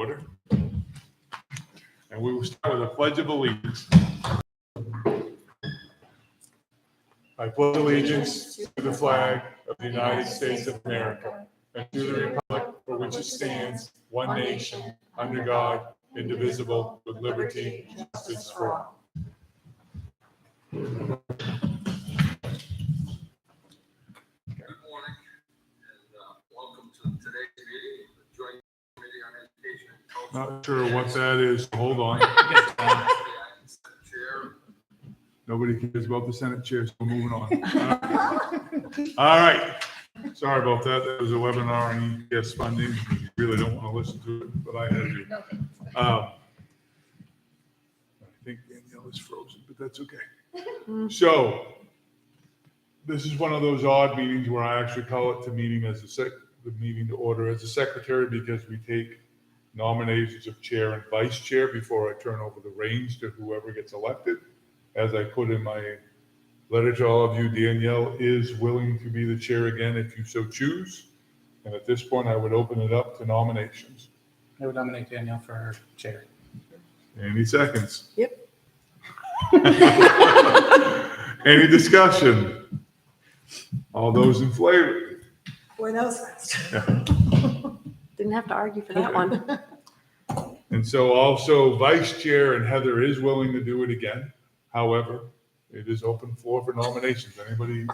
order. And we will start with a pledge of allegiance. I pledge allegiance to the flag of the United States of America and to the republic for which it stands, one nation, under God, indivisible, with liberty and justice for all. Good morning, and welcome to today's meeting of the Joint Committee on Education and Culture. Not sure what that is. Hold on. Chair. Nobody cares about the Senate chair, so we're moving on. All right. Sorry about that. That was a webinar on EPS funding. You really don't want to listen to it, but I had to. I think Danielle is frozen, but that's okay. So this is one of those odd meetings where I actually call it the meeting to order as a secretary, because we take nominations of chair and vice chair before I turn over the reins to whoever gets elected. As I put in my letter to all of you, Danielle is willing to be the chair again if you so choose. And at this point, I would open it up to nominations. I would nominate Danielle for her chair. Any seconds? Yep. Any discussion? All those in favor? Boy, that was fast. Didn't have to argue for that one. And so also Vice Chair and Heather is willing to do it again. However, it is open floor for nominations. Anybody?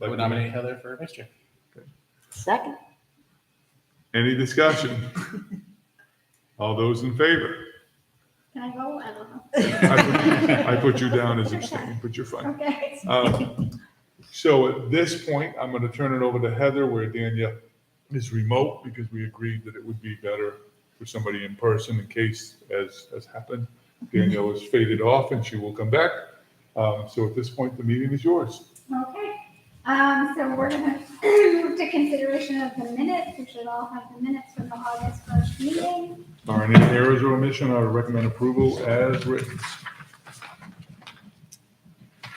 I would nominate Heather for vice chair. Second. Any discussion? All those in favor? Can I go? I don't know. I put you down as abstaining, but you're fine. Okay. So at this point, I'm going to turn it over to Heather, where Danielle is remote, because we agreed that it would be better for somebody in person in case, as has happened, Danielle is faded off and she will come back. So at this point, the meeting is yours. Okay. So we're going to move to consideration of the minutes. We should all have the minutes from the August 1st meeting. Are any errors or omission? I would recommend approval as written.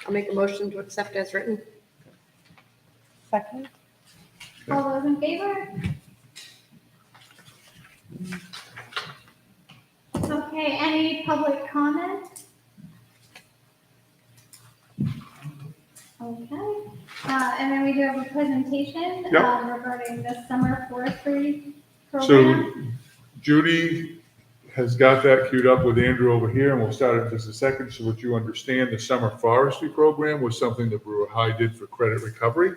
I'll make a motion to accept as written. Second. All those in favor? Okay, any public comment? Okay, and then we do have a presentation Yep. regarding the summer forestry So program. Judy has got that queued up with Andrew over here, and we'll start in just a second. So what you understand, the summer forestry program was something that Brewer High did for credit recovery.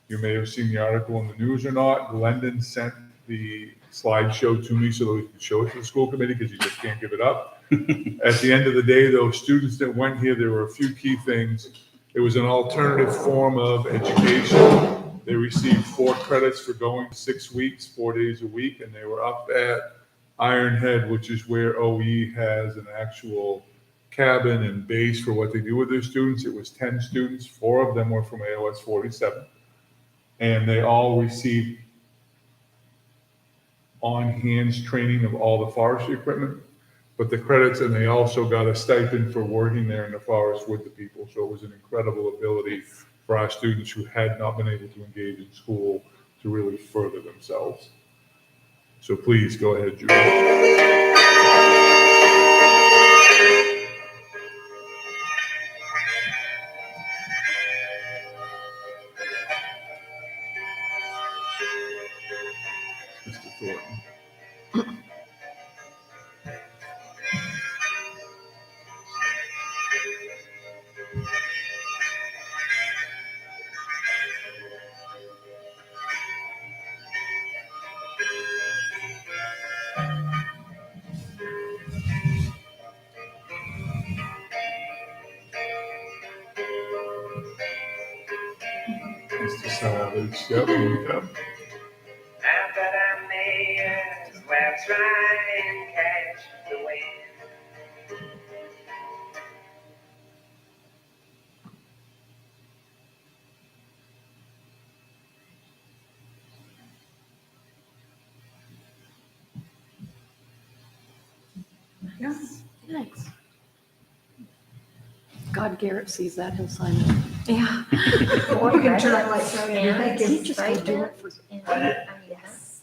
You may have seen the article in the news or not. Glendon sent the slideshow to me so that we can show it to the school committee, because you just can't give it up. At the end of the day, those students that went here, there were a few key things. It was an alternative form of education. They received 4 credits for going 6 weeks, 4 days a week, and they were up at Iron Head, which is where OE has an actual cabin and base for what they do with their students. It was 10 students. 4 of them were from AOS 47. And they all received on-hands training of all the forestry equipment, but the credits, and they also got a stipend for working there in the forest with the people. So it was an incredible ability for our students who had not been able to engage in school to really further themselves. So please go ahead, Julie. Mr. Thornton. Mr. Savage, yep, here you come. I bet I may as well try and catch the wind. Yes. Thanks. God, Garrett sees that, he'll sign it. Yeah. Or you can turn it like so. He just go do it for. Yes.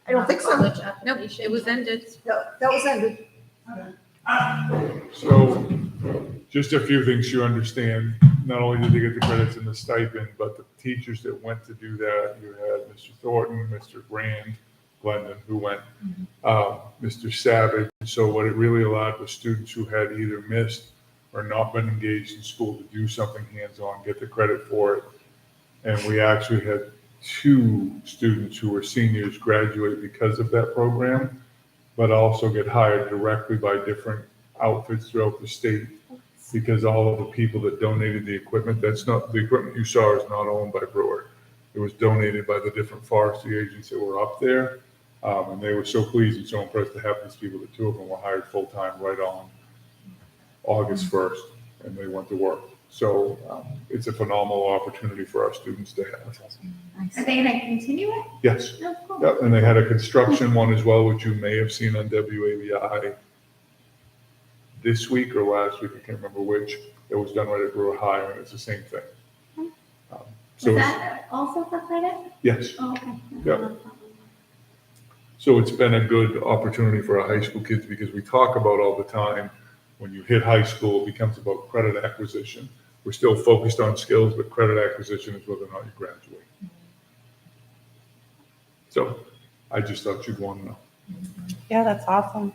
I don't think so. College Nope, application. it was ended. That was ended. So just a few things you understand. Not only did they get the credits and the stipend, but the teachers that went to do that, you had Mr. Thornton, Mr. Grand, Glendon, who went, Mr. Savage. So what it really allowed was students who had either missed or not been engaged in school to do something hands-on, get the credit for it. And we actually had 2 students who were seniors graduate because of that program, but also get hired directly by different outfits throughout the state, because all of the people that donated the equipment, that's not, the equipment you saw is not owned by Brewer. It was donated by the different forestry agents that were up there. And they were so pleased and so impressed to have these people, the 2 of them were hired full-time right on August 1st, and they went to work. So it's a phenomenal opportunity for our students to have. Are they gonna continue it? Yes. Oh, cool. Yep, and they had a construction one as well, which you may have seen on WAVI this week or last week, I can't remember which. It was done right at Brewer High, and it's the same thing. So Is it's- that also for credit? yes, Oh, okay. Yep. so it's been a good opportunity for our high school kids, because we talk about all the time, when you hit high school, it becomes about credit acquisition. We're still focused on skills, but credit acquisition is whether or not you graduate. So I just thought you'd want to know. Yeah, that's awesome.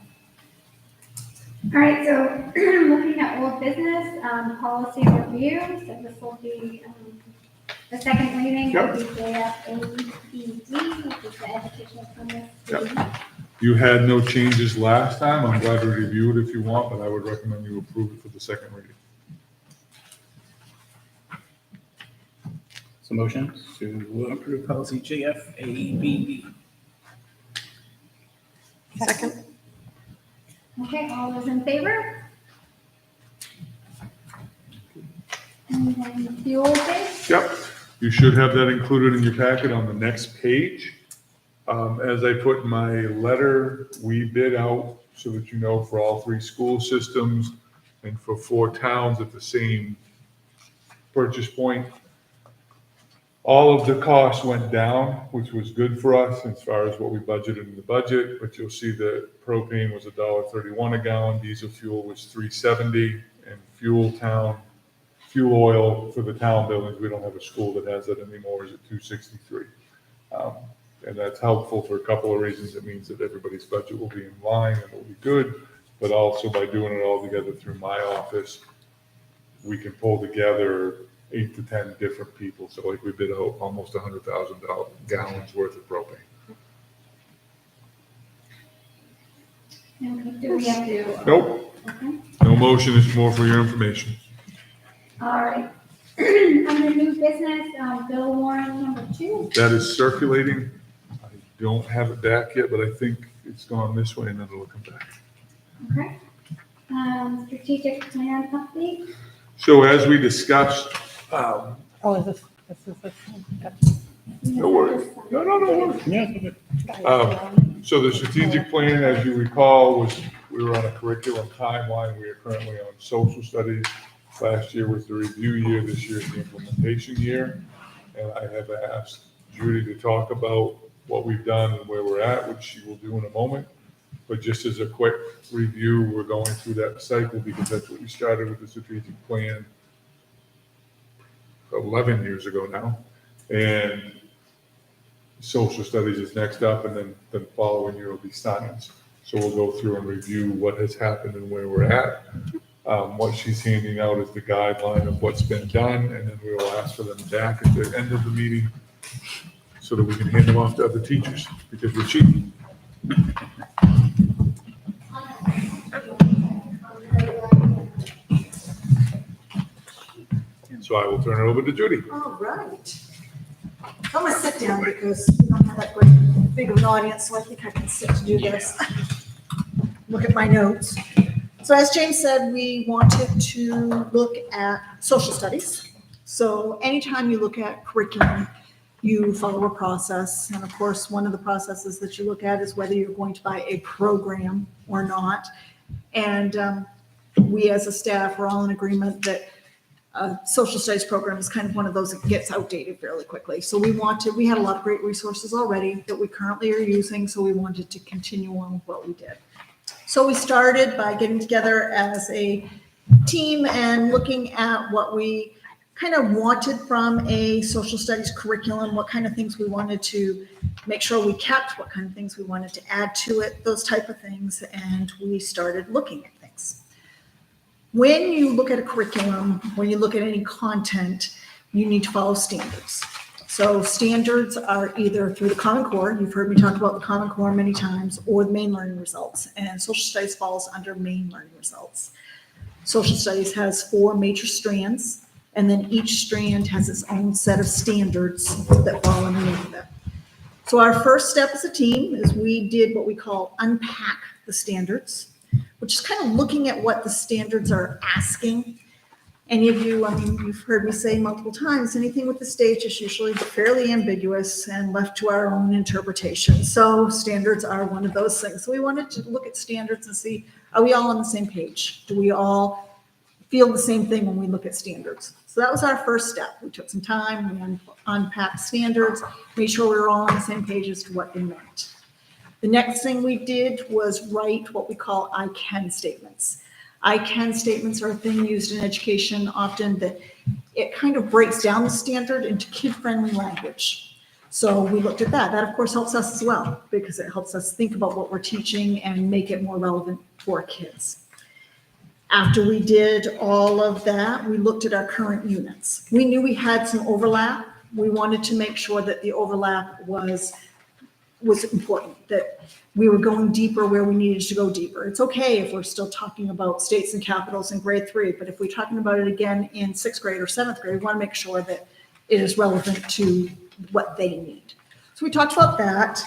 All right, so looking at old business, policy review, so this will be, the second reading of the JFABD, which is the educational permit. You had no changes last time. I'm glad to review it if you want, but I would recommend you approve it for the second reading. So motion to approve policy JFABD. Second. Okay, all those in favor? And then fuel bid, Yep, you should have that included in your packet on the next page. As I put in my letter, we bid out, so that you know, for all 3 school systems and for 4 towns at the same purchase point. All of the costs went down, which was good for us as far as what we budgeted in the budget, but you'll see that propane was $1.31 a gallon, diesel fuel was $3.70, and fuel oil for the town buildings, we don't have a school that has that anymore, is at $2.63. And that's helpful for a couple of reasons. It means that everybody's budget will be in line and it'll be good, but also by doing it all together through my office, we can pull together 8 to 10 different people. So like we bid out almost 100,000 gallons worth of propane. okay, do we have to? Nope, Okay, no motion, it's more for your information. all right. Under new business, bill warrant number 2. That is circulating. I don't have it back yet, but I think it's gone this way and then it'll come back. Okay. Strategic plan update. So as we discussed, Oh, is this this one? no worries. No worries. Yeah, it's okay. So the strategic plan, as you recall, was we were on a curriculum timeline. We are currently on social studies. Last year was the review year. This year is the implementation year. And I have asked Judy to talk about what we've done and where we're at, which she will do in a moment. But just as a quick review, we're going through that cycle because that's what we started with the strategic plan 11 years ago now. And social studies is next up, and then the following year will be science. So we'll go through and review what has happened and where we're at. What she's handing out is the guideline of what's been done, and then we will ask for them back at the end of the meeting so that we can hand them off to other teachers, because we're cheap. So I will turn it over to Judy. All right. I'm gonna sit down because we don't have that great big of an audience, so I think I can sit to do this. Look at my notes. So as James said, we wanted to look at social studies. So anytime you look at curriculum, you follow a process. And of course, one of the processes that you look at is whether you're going to buy a program or not. And we as a staff are all in agreement that social studies program is kind of one of those that gets outdated fairly quickly. So we had a lot of great resources already that we currently are using, so we wanted to continue on with what we did. So we started by getting together as a team and looking at what we kind of wanted from a social studies curriculum, what kind of things we wanted to make sure we kept, what kind of things we wanted to add to it, those type of things, and we started looking at things. When you look at a curriculum, when you look at any content, you need to follow standards. So standards are either through the Common Core, you've heard me talk about the Common Core many times, or the main learning results, and social studies falls under main learning results. Social studies has 4 major strands, and then each strand has its own set of standards that fall underneath it. So our first step as a team is we did what we call unpack the standards, which is kind of looking at what the standards are asking. Any of you, I mean, you've heard me say multiple times, anything with the stage is usually fairly ambiguous and left to our own interpretation. So standards are one of those things. So we wanted to look at standards and see, are we all on the same page? Do we all feel the same thing when we look at standards? So that was our first step. We took some time, we unpacked standards, made sure we were all on the same page as to what they meant. The next thing we did was write what we call I can statements. I can statements are a thing used in education often that it kind of breaks down the standard into kid-friendly language. So we looked at that. That, of course, helps us as well because it helps us think about what we're teaching and make it more relevant for kids. After we did all of that, we looked at our current units. We knew we had some overlap. We wanted to make sure that the overlap was important, that we were going deeper where we needed to go deeper. It's okay if we're still talking about states and capitals in grade 3, but if we're talking about it again in 6th grade or 7th grade, we want to make sure that it is relevant to what they need. So we talked about that.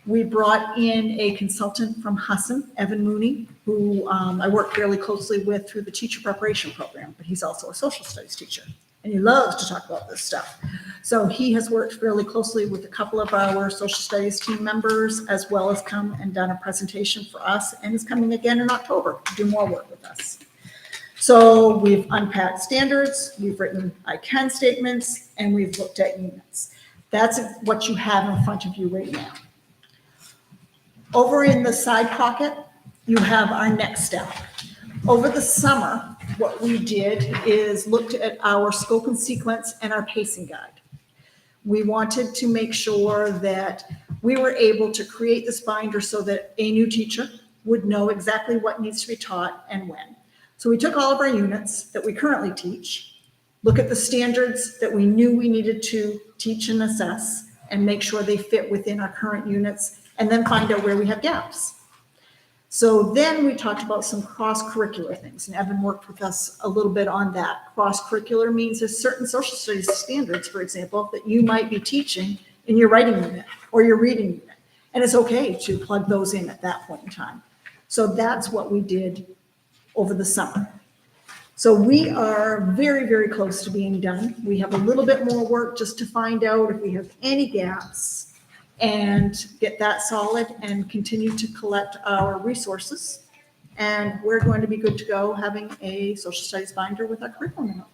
We brought in a consultant from Husson, Evan Mooney, who I work fairly closely with through the teacher preparation program, but he's also a social studies teacher, and he loves to talk about this stuff. So he has worked fairly closely with a couple of our social studies team members, as well as come and done a presentation for us, and is coming again in October to do more work with us. So we've unpacked standards, we've written I can statements, and we've looked at units. That's what you have in front of you right now. Over in the side pocket, you have our next step. Over the summer, what we did is looked at our scope and sequence and our pacing guide. We wanted to make sure that we were able to create this binder so that a new teacher would know exactly what needs to be taught and when. So we took all of our units that we currently teach, look at the standards that we knew we needed to teach and assess, and make sure they fit within our current units, and then find out where we have gaps. So then we talked about some cross-curricular things, and Evan worked with us a little bit on that. Cross-curricular means there's certain social studies standards, for example, that you might be teaching in your writing unit or your reading unit, and it's okay to plug those in at that point in time. So that's what we did over the summer. So we are very, very close to being done. We have a little bit more work just to find out if we have any gaps and get that solid and continue to collect our resources. And we're going to be good to go having a social studies binder with our curriculum in it.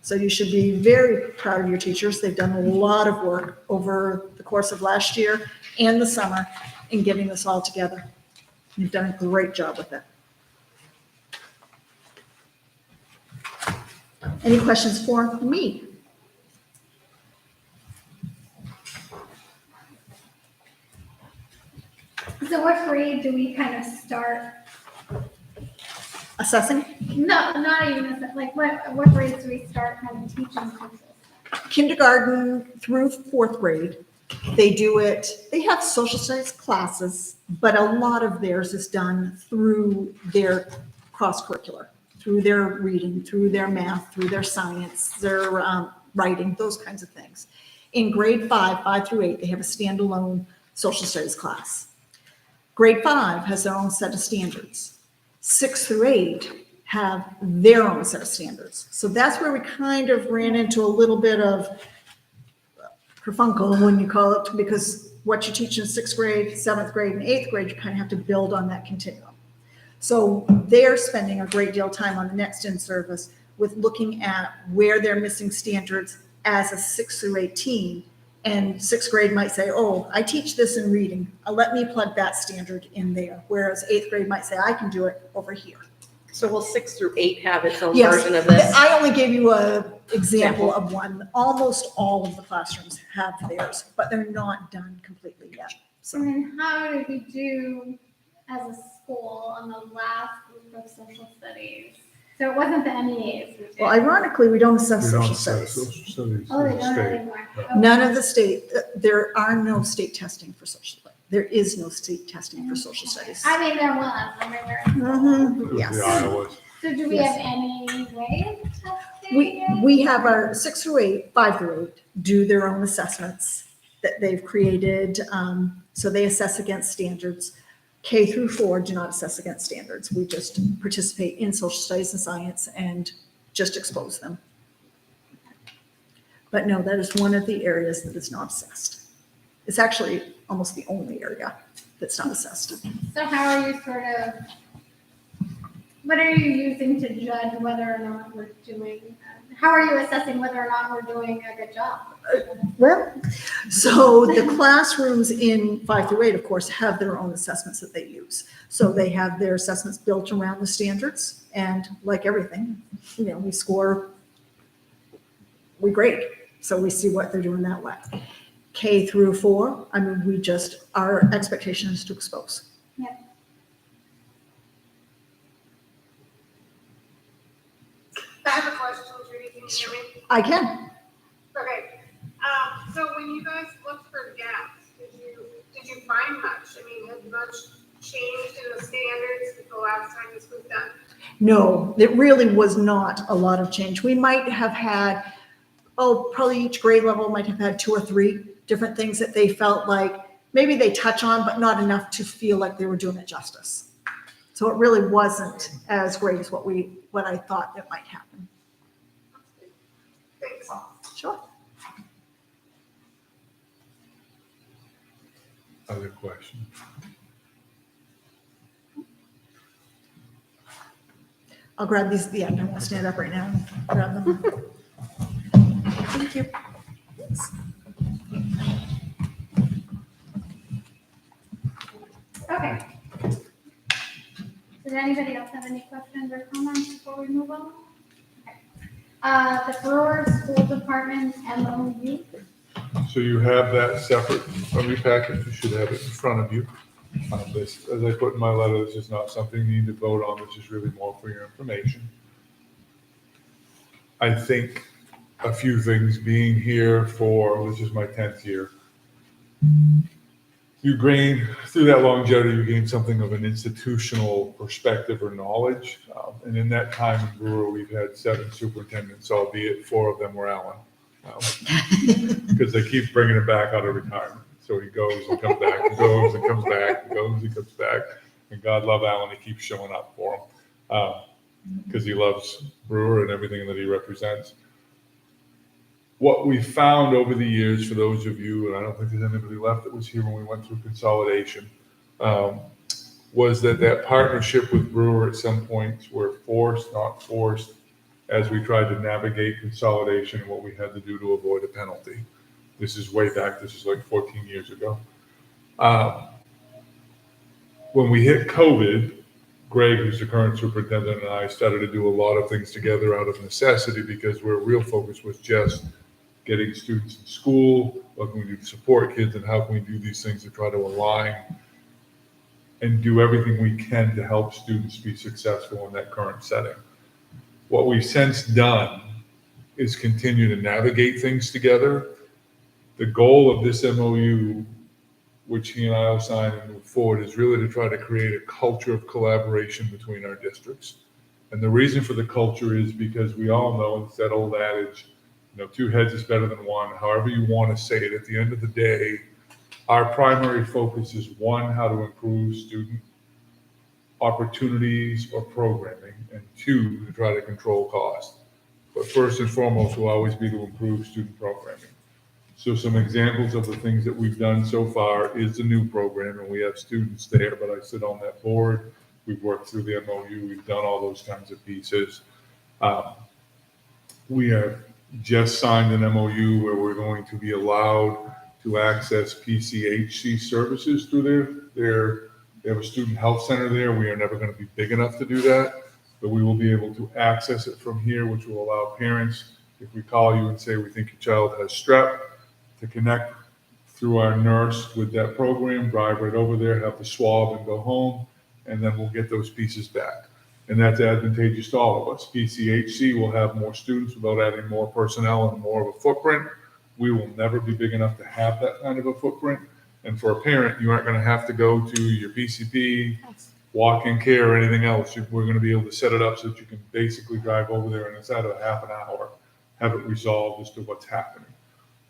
So you should be very proud of your teachers. They've done a lot of work over the course of last year and the summer in getting this all together. You've done a great job with it. Any questions for me? So what grade do we kind of start? Assessing? No, not even, like what grades do we start kind of teaching social studies? Kindergarten through 4th grade. They do it, they have social studies classes, but a lot of theirs is done through their cross-curricular, through their reading, through their math, through their science, their writing, those kinds of things. In grade 5 through 8, they have a standalone social studies class. Grade 5 has their own set of standards. 6 through 8 have their own set of standards. So that's where we kind of ran into a little bit of kerfunkle, when you call it, because what you teach in 6th grade, 7th grade, and 8th grade, you kind of have to build on that continuum. So they're spending a great deal of time on the next in service with looking at where they're missing standards as a 6 through 18. And sixth grade might say, oh, I teach this in reading. Let me plug that standard in there. Whereas eighth grade might say, I can do it over here. So will 6 through 8 have its own Yes, version of this? I only gave you a example of one. Almost all of the classrooms have theirs, but they're not done completely yet. So then how did we do as a school on the last group of social studies? So it wasn't the MEAs. we did. Well, ironically, we don't assess We don't social assess studies. social studies Oh, they in the don't state. anymore. Okay. None of the state, there are no state testing for social studies. There is no state testing for social studies. I mean, there was, I remember. Mhm, It was yes. the Iowas. So do we Yes. have any way of testing We, it? we have our 6 through 8, 5 through 8 do their own assessments that they've created. So they assess against standards. K through 4 do not assess against standards. We just participate in social studies and science and just expose them. But no, that is one of the areas that is not assessed. It's actually almost the only area that's not assessed. So how are you what are you using to judge whether or not we're doing, how are you assessing whether or not we're doing a good job? Well, so the classrooms in 5 through 8, of course, have their own assessments that they use. So they have their assessments built around the standards, and like everything, we score, we grade. So we see what they're doing that way. K through 4, I mean, our expectation is to expose. I have a question, Judy, can you hear me? I can. Okay, so when you guys looked for gaps, did you find much? I mean, has much changed in the standards the last time this was done? No, it really was not a lot of change. We might have had, probably each grade level might have had 2 or 3 different things that they felt like maybe they touch on, but not enough to feel like they were doing it justice. So it really wasn't as great as what I thought it might happen. Thanks. Sure. Other question? I'll grab these at the end. I won't stand up right now and grab them. Thank you. Thanks. Okay. Did anybody else have any questions or comments before we move on? Okay. The Brewer School Department MOU. So you have that separate from your package. You should have it in front of you. This, as I put in my letter, this is not something you need to vote on. This is really more for your information. I think a few things being here this is my 10th year. You gain, through that longevity, you gain something of an institutional perspective or knowledge. And in that time in Brewer, we've had 7 superintendents, albeit 4 of them were Alan. Because they keep bringing him back out of retirement. So he goes and comes back, and goes and comes back, and goes and comes back. And God love Alan, he keeps showing up for him because he loves Brewer and everything that he represents. What we found over the years, for those of you, and I don't think there's anybody left that was here when we went through consolidation, was that partnership with Brewer at some points were forced, not forced, as we tried to navigate consolidation and what we had to do to avoid a penalty. This is way back, this is like 14 years ago. When we hit COVID, Greg, who's the current superintendent, and I started to do a lot of things together out of necessity because our real focus was just getting students in school, what can we do to support kids, and how can we do these things to try to align and do everything we can to help students be successful in that current setting. What we've since done is continue to navigate things together. The goal of this MOU, which he and I will sign and move forward, is really to try to create a culture of collaboration between our districts. And the reason for the culture is because we all know, it's that old adage, 2 heads is better than one, however you want to say it. At the end of the day, our primary focus is 1, how to improve student opportunities or programming, and 2, to try to control cost. But first and foremost will always be to improve student programming. So some examples of the things that we've done so far is the new program, and we have students there, but I sit on that board. We've worked through the MOU. We've done all those kinds of pieces. We have just signed an MOU where we're going to be allowed to access PCHC services through they have a student health center there. We are never going to be big enough to do that, but we will be able to access it from here, which will allow parents, if we call you and say we think your child has strep, to connect through our nurse with that program, drive right over there, have the swab and go home, and then we'll get those pieces back. And that's advantageous to all of us. PCHC will have more students without adding more personnel and more of a footprint. We will never be big enough to have that kind of a footprint. And for a parent, you aren't going to have to go to your PCP, walk-in care, or anything else. We're going to be able to set it up so that you can basically drive over there and inside of a half an hour, have it resolved as to what's happening.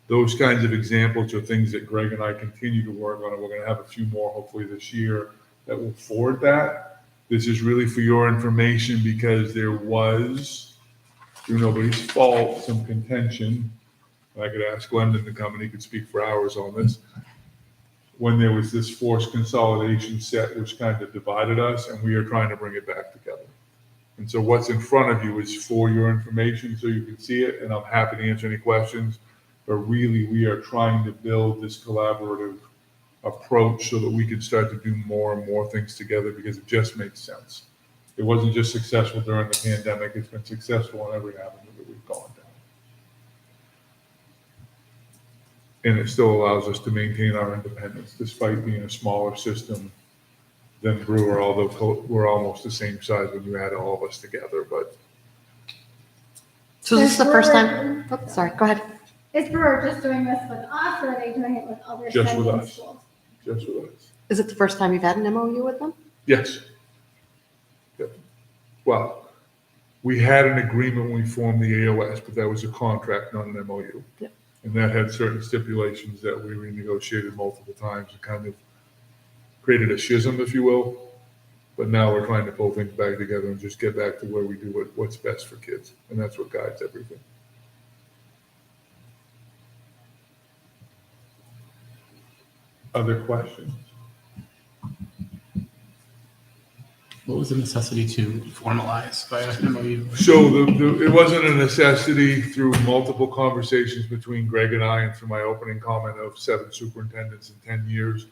Those kinds of examples are things that Greg and I continue to work on, and we're going to have a few more hopefully this year that will forward that. This is really for your information because there was, through nobody's fault, some contention. I could ask Glendon to come and he could speak for hours on this. When there was this forced consolidation set, which kind of divided us, and we are trying to bring it back together. And so what's in front of you is for your information so you can see it, and I'm happy to answer any questions. But really, we are trying to build this collaborative approach so that we can start to do more and more things together because it just makes sense. It wasn't just successful during the pandemic, it's been successful in every avenue that we've gone down. And it still allows us to maintain our independence despite being a smaller system than Brewer, although we're almost the same size when you add all of us together. But So this is the first time, oh, sorry, go ahead. Is Brewer just doing this with us, or are they doing it with other Just with sending us. schools? just with us. Is it the first time you've had an MOU with them? Yes. Yep. Well, we had an agreement when we formed the AOS, but that was a contract, not an MOU. Yep. And that had certain stipulations that we renegotiated multiple times and kind of created a schism, if you will. But now we're trying to pull things back together and just get back to where we do what's best for kids. And that's what guides everything. Other questions? What was the necessity to formalize by an MOU? So it wasn't a necessity through multiple conversations between Greg and I and through my opening comment of 7 superintendents in 10 years.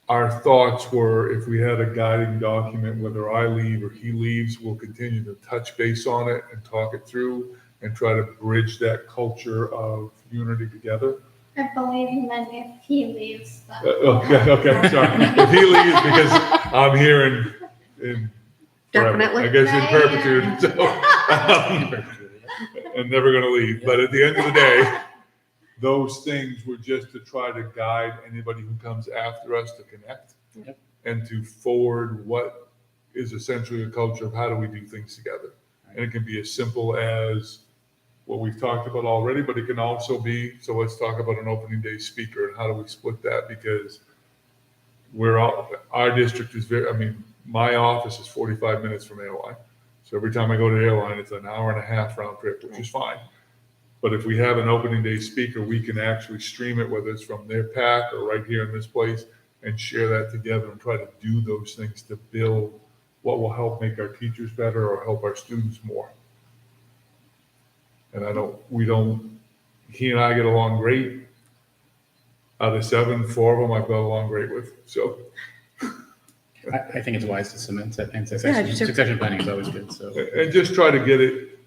Our thoughts were if we had a guiding document, whether I leave or he leaves, we'll continue to touch base on it and talk it through and try to bridge that culture of unity together. I believe you meant if he leaves, but. Okay, sorry. If he leaves because I'm here in forever, Definitely. I guess in perpetuity, so I'm never gonna leave. But at the end of the day, those things were just to try to guide anybody who comes after us to connect Yep. and to forward what is essentially a culture of how do we do things together. And it can be as simple as what we've talked about already, but it can also be, so let's talk about an opening day speaker and how do we split that? Because our district is my office is 45 minutes from airline. So every time I go to airline, it's an hour and a half round trip, which is fine. But if we have an opening day speaker, we can actually stream it, whether it's from their pack or right here in this place, and share that together and try to do those things to build what will help make our teachers better or help our students more. And he and I get along great. Out of 7, 4 of them I've got along great with, so. I think it's wise to cement it, and Yeah, I do too. succession planning is always good, so. And just try to get it,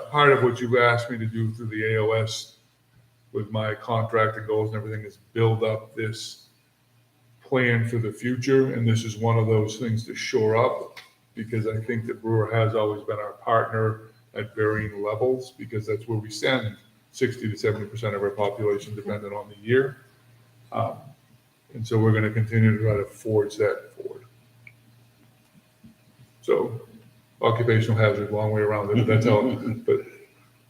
part of what you've asked me to do through the AOS with my contract and goals and everything is build up this plan for the future. And this is one of those things to shore up because I think that Brewer has always been our partner at varying levels because that's where we send 60 to 70% of our population depending on the year. And so we're going to continue to try to forge that forward. So occupational hazard, long way around it, but that's all, but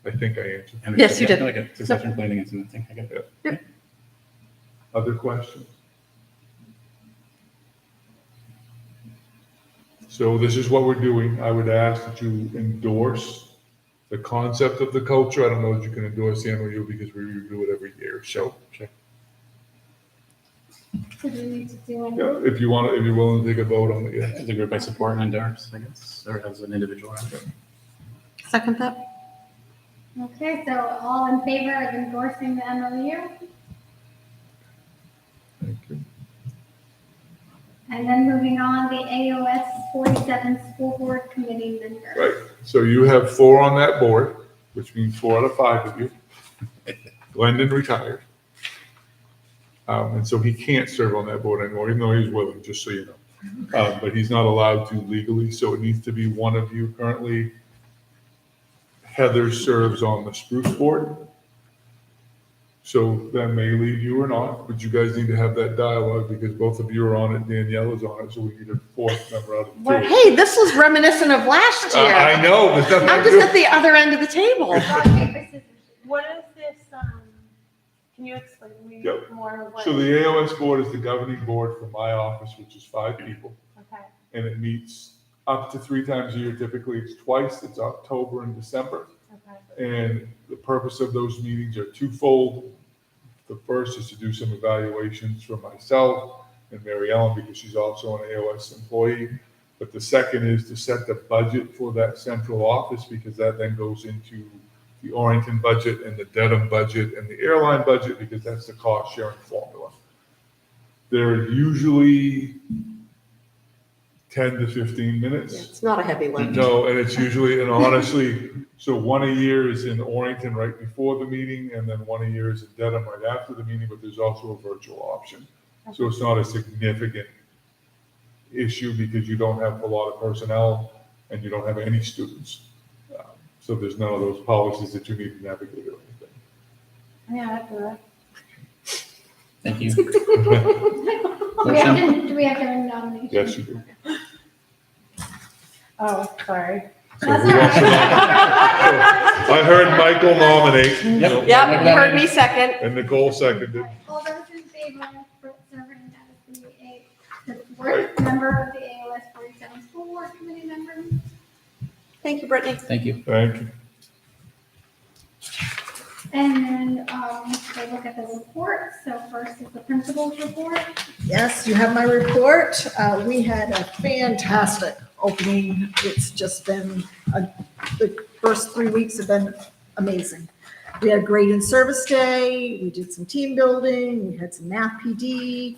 I think I answered. And Yes, you did. Like a succession planning and cementing, I get it. Other questions? So this is what we're doing. I would ask that you endorse the concept of the culture. I don't know that you can endorse the MOU because we review it every year. So Sure. So do we need to do any? yeah, if you're willing to take a vote on it, yeah. As a group, I support and endorse, I guess, or as an individual. Second that? Okay, so all in favor of endorsing the MOU? Thank you. And then moving on, the AOS 47 School Board Committee member. Right, so you have 4 on that board, which means 4 out of 5 of you. Glendon retired. And so he can't serve on that board anymore, even though he's willing, just so you know. But he's not allowed to legally, so it needs to be one of you. Currently, Heather serves on the Spruce Board. So that may leave you or not, but you guys need to have that dialogue because both of you are on it, Danielle is on it, so we need a 4th member out of 2. Hey, this was reminiscent of last year. I know, but that's I'm not just good. at the other end of the table. Rock, paper, scissors, shoot. What is this, can you explain to me Yep. more of what? So the AOS board is the governing board for my office, which is 5 people. Okay, And it meets up to 3 times a year. Typically, it's twice. It's October and December. okay. And the purpose of those meetings are twofold. The first is to do some evaluations for myself and Mary Ellen, because she's also an AOS employee. But the second is to set the budget for that central office, because that then goes into the Orrington budget and the Dedham budget and the airline budget, because that's the cost sharing formula. They're usually 10 to 15 minutes. It's not a heavy lift. No, and it's usually, and honestly, so one a year is in Orrington right before the meeting, and then one a year is in Dedham right after the meeting, but there's also a virtual option. So it's not a significant issue because you don't have a lot of personnel and you don't have any students. So there's none of those policies that you need to navigate or anything. Yeah, I do Thank you. Do we have to nominate? Yes, you do. Oh, sorry. So who wants to nominate? I heard Michael nominate. Yep. Yep, you heard me second. And Nicole seconded. All those in favor of serving as the fourth member of the AOS 47 School Board Committee member? Thank you, Brittany. Thank you. Thank you. And then, we'll look at the report. So first is the principal's report. Yes, you have my report. We had a fantastic opening. It's just been, the first 3 weeks have been amazing. We had a great in-service day. We did some team building. We had some math PD.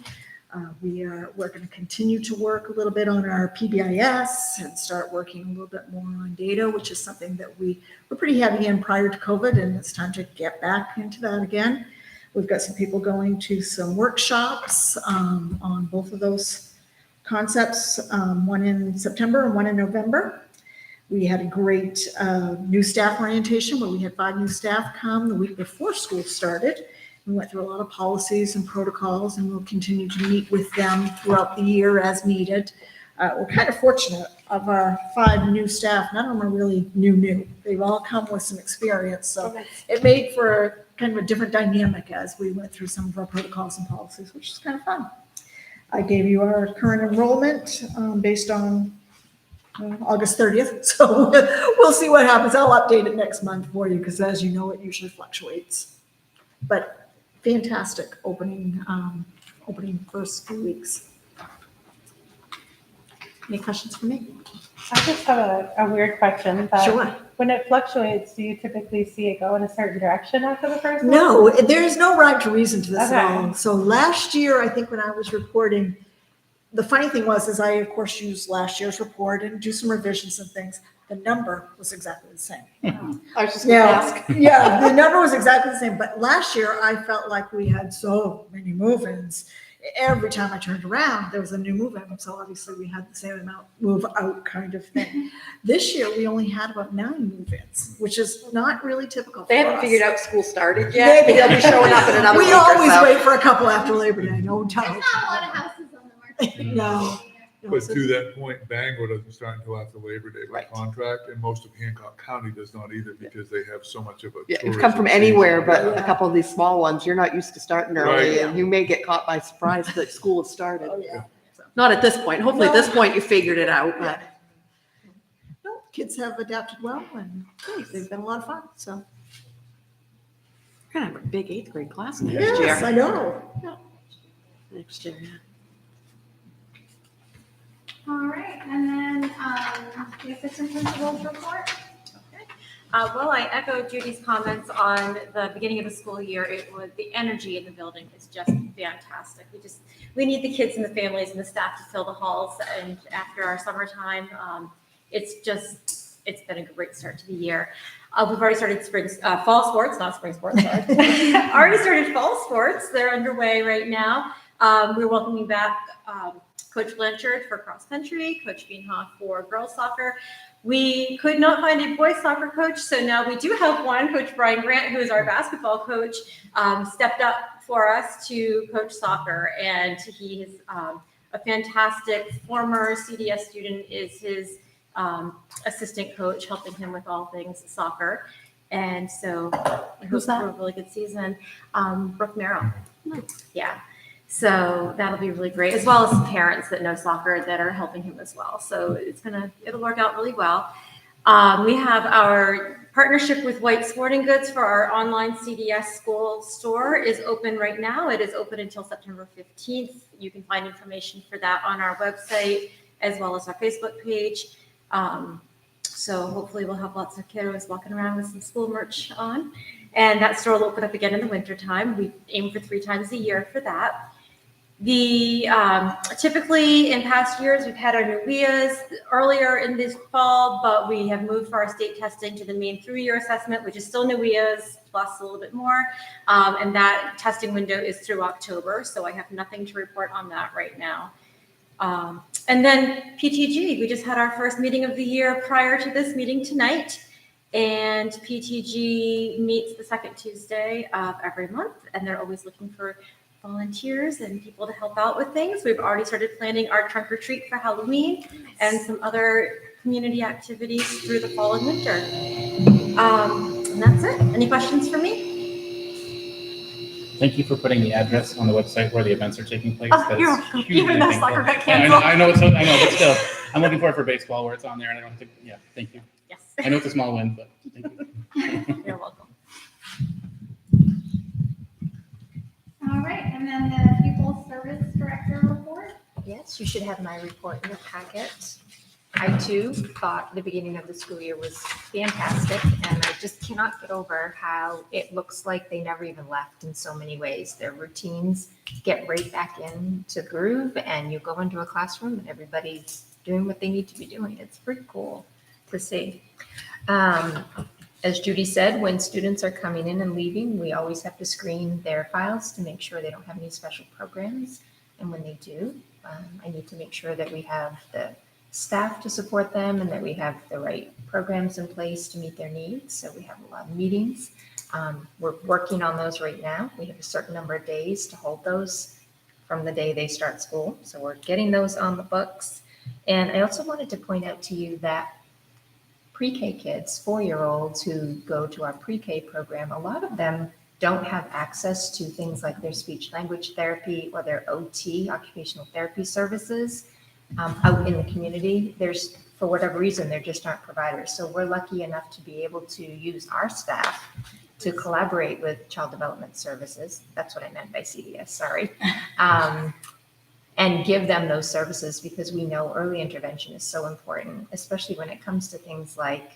We're going to continue to work a little bit on our PBIS and start working a little bit more on data, which is something that we were pretty heavy in prior to COVID, and it's time to get back into that again. We've got some people going to some workshops on both of those concepts, one in September and one in November. We had a great new staff orientation where we had 5 new staff come the week before school started. We went through a lot of policies and protocols, and we'll continue to meet with them throughout the year as needed. We're kind of fortunate of our 5 new staff. None of them are really new. They've all come with some experience. So it made for kind of a different dynamic as we went through some of our protocols and policies, which is kind of fun. I gave you our current enrollment based on August 30th. So we'll see what happens. I'll update it next month for you because, as you know, it usually fluctuates. But fantastic opening first few weeks. Any questions for me? I just have a weird question. But Sure. When it fluctuates, do you typically see it go in a certain direction after the first one? No, there is no rhyme to reason to this at Okay. all. So last year, I think when I was reporting, the funny thing was I, of course, used last year's report and do some revisions and things. The number was exactly the same. I was just going to ask. Yeah, the number was exactly the same. But last year, I felt like we had so many move-ins. Every time I turned around, there was a new move-in. So obviously, we had the same amount move-out kind of thing. This year, we only had about 9 move-ins, which is not really typical. They for haven't us. figured out school started yet. Maybe. They'll be showing up in another We week or always so. wait for a couple after Labor Day, no doubt. There's not a lot of houses on the market. No. But to that point, Bangor doesn't start until after Labor Day by Right. contract, and most of Hancock County does not either because they have so much of a. Yeah, you've come from anywhere, but Yeah. a couple of these small ones, you're not used to starting early, Right. and you may get caught by surprise that school has started. Oh, yeah. Not at this point. Hopefully, at this point, you figured it out, but No, kids have adapted well and they've been a lot of fun, so. we're gonna have a big 8th grade class next Yes, year. I know. Next year, yeah. All right, and then the assistant principal's report. Well, I echo Judy's comments on the beginning of the school year. It was, the energy in the building is just fantastic. We need the kids and the families and the staff to fill the halls. And after our summertime, it's been a great start to the year. We've already started fall sports, not spring sports, sorry. Already started fall sports. They're underway right now. We're welcoming back Coach Blanchard for cross country, Coach Beanhoff for girls soccer. We could not find a boys soccer coach, so now we do have one. Coach Brian Grant, who is our basketball coach, stepped up for us to coach soccer, and he is a fantastic former CDS student, is his assistant coach, helping him with all things soccer. And so I hope for a really good season. Brooke Merrill. Yeah. So that'll be really great, as well as some parents that know soccer that are helping him as well. So it'll work out really well. We have our partnership with White Sporting Goods for our online CDS school store is open right now. It is open until September 15th. You can find information for that on our website as well as our Facebook page. So hopefully we'll have lots of kiddos walking around with some school merch on. And that store will open up again in the wintertime. We aim for 3 times a year for that. Typically in past years, we've had our new WIAs earlier in this fall, but we have moved for our state testing to the main 3-year assessment, which is still new WIAs plus a little bit more. And that testing window is through October. So I have nothing to report on that right now. And then PTG, we just had our first meeting of the year prior to this meeting tonight. And PTG meets the second Tuesday of every month, and they're always looking for volunteers and people to help out with things. We've already started planning our trunk or treat for Halloween and some other community activities through the fall and winter. And that's it. Any questions for me? Thank you for putting the address on the website where the events are taking place. Oh, you're welcome. Even though soccer got canceled. I know, but still, I'm looking forward for baseball where it's on there, and I don't have to. Yeah, thank you. Yes. I know it's a small win, but thank you. You're welcome. All right, and then the pupil service director report. Yes, you should have my report in your packet. I too thought the beginning of the school year was fantastic, and I just cannot get over how it looks like they never even left in so many ways. Their routines get right back into groove, and you go into a classroom and everybody's doing what they need to be doing. It's pretty cool to see. As Judy said, when students are coming in and leaving, we always have to screen their files to make sure they don't have any special programs. And when they do, I need to make sure that we have the staff to support them and that we have the right programs in place to meet their needs. So we have a lot of meetings. We're working on those right now. We have a certain number of days to hold those from the day they start school. So we're getting those on the books. And I also wanted to point out to you that pre-K kids, 4-year-olds who go to our pre-K program, a lot of them don't have access to things like their speech language therapy or their OT, occupational therapy services out in the community. There's, for whatever reason, there just aren't providers. So we're lucky enough to be able to use our staff to collaborate with child development services. That's what I meant by CDS, sorry. And give them those services because we know early intervention is so important, especially when it comes to things like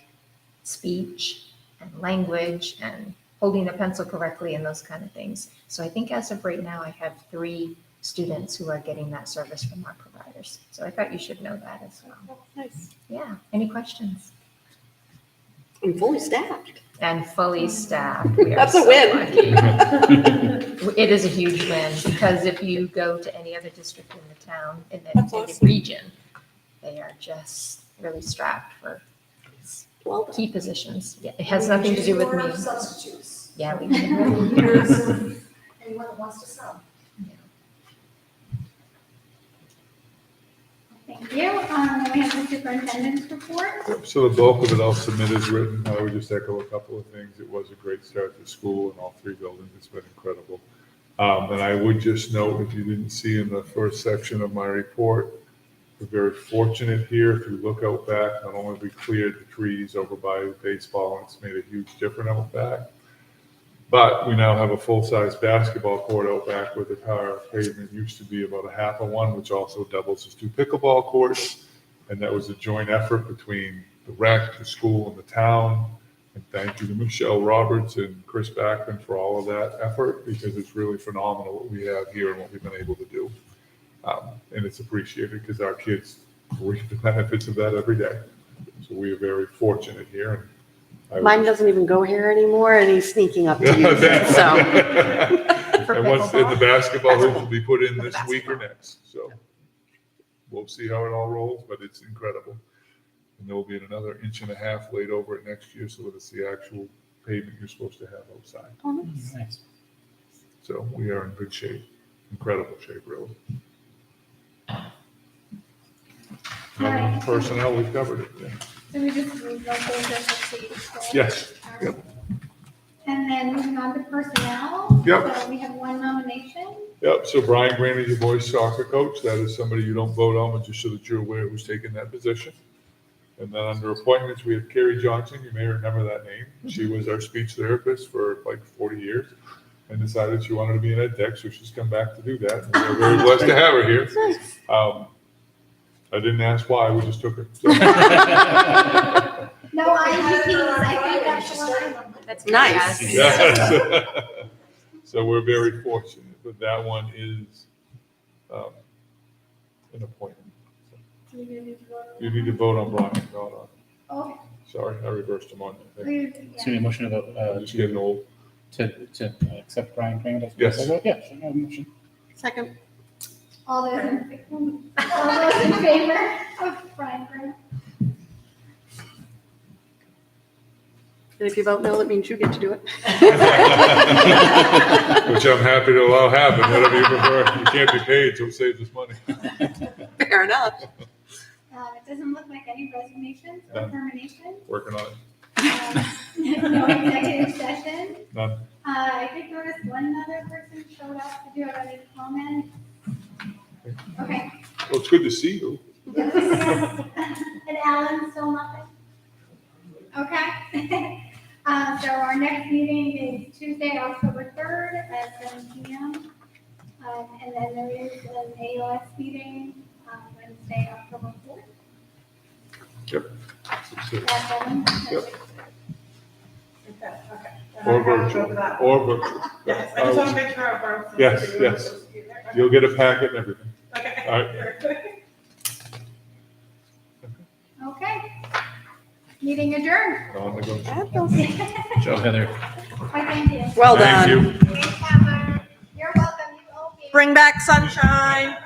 speech and language and holding a pencil correctly and those kind of things. So I think as of right now, I have 3 students who are getting that service from our providers. So I thought you should know that as well. Nice. Yeah, any questions? I'm fully staffed. And fully staffed. We are That's a so win. lucky. It is a huge win because if you go to any other district in the town, in the region, they are just really strapped for key positions. Yeah, it has nothing to do with me. Substitutes. Yeah, we Years of anyone that wants to sub. Thank you. Then we have the superintendent's report. So the bulk of it I'll submit as written. I would just echo a couple of things. It was a great start to school in all 3 buildings. It's been incredible. And I would just note, if you didn't see in the first section of my report, we're very fortunate here. If you look out back, not only we cleared the trees over by baseball, and it's made a huge difference out back, but we now have a full-size basketball court out back where the tar pavement used to be about a half of one, which also doubles as 2 pickleball courts. And that was a joint effort between the rec, the school, and the town. And thank you to Michelle Roberts and Chris Backman for all of that effort, because it's really phenomenal what we have here and what we've been able to do. And it's appreciated because our kids reap the benefits of that every day. So we are very fortunate here. And I would- Mine doesn't even go here anymore, and he's sneaking up to you, so. And once in the basketball hoops will be put in For this week or next, so we'll see how it all rolls, but it's incredible. And there'll be another 1.5 inches laid over it next year, so that it's the actual pavement you're supposed to have outside. Nice. So we are in good shape, incredible shape, really. Right. Personnel, we've covered it, yeah. So we just move those over to see. Yes, yep. And then moving on to personnel. Yep. So we have one nomination. Yep, so Brian Graney, your boys soccer coach, that is somebody you don't vote on, but just so that you're aware who's taking that position. And then under appointments, we have Carrie Johnson, you may remember that name. She was our speech therapist for like 40 years and decided she wanted to be an ed tech, so she's come back to do that. And we're very blessed to have her here. I didn't ask why, we just took her. So. No IGPs, I think that's one. That's Nice. Yes. So we're very fortunate, but that one is an appointment. Do we need to vote on You need to vote on Brian, not on, that? Okay. sorry, I reversed him on that. So you need a motion to vote, I'm just getting old. to accept Brian Grant as. Yes. Yeah, sure, I have a motion. Second. All those in favor of Brian Grant? And if you vote no, that means you get to do it. Which I'm happy to allow happen, whatever you prefer. You can't be paid, so it saves us money. Fair enough. It doesn't look like any resignations or None. terminations. Working on it. No executive session. None. I did notice one other person showed up. Did you have any comments? Okay. Well, it's good to see you. And Alan, still nothing? Okay. So our next meeting is Tuesday, October 3rd at 7 p.m. And then there is an AOS meeting Wednesday, October 4th. Yep. At 7. Yep. Okay. Or virtual, or virtual. Yes, I just want to make sure our both. Yes, yes. You'll get a packet and everything. Okay. All right. Okay. Meeting adjourned. Non-negotiable. Joe, Heather. Bye, thank you. Well Thank done. you. Thanks, Heather. You're welcome. You owe me. Bring back sunshine.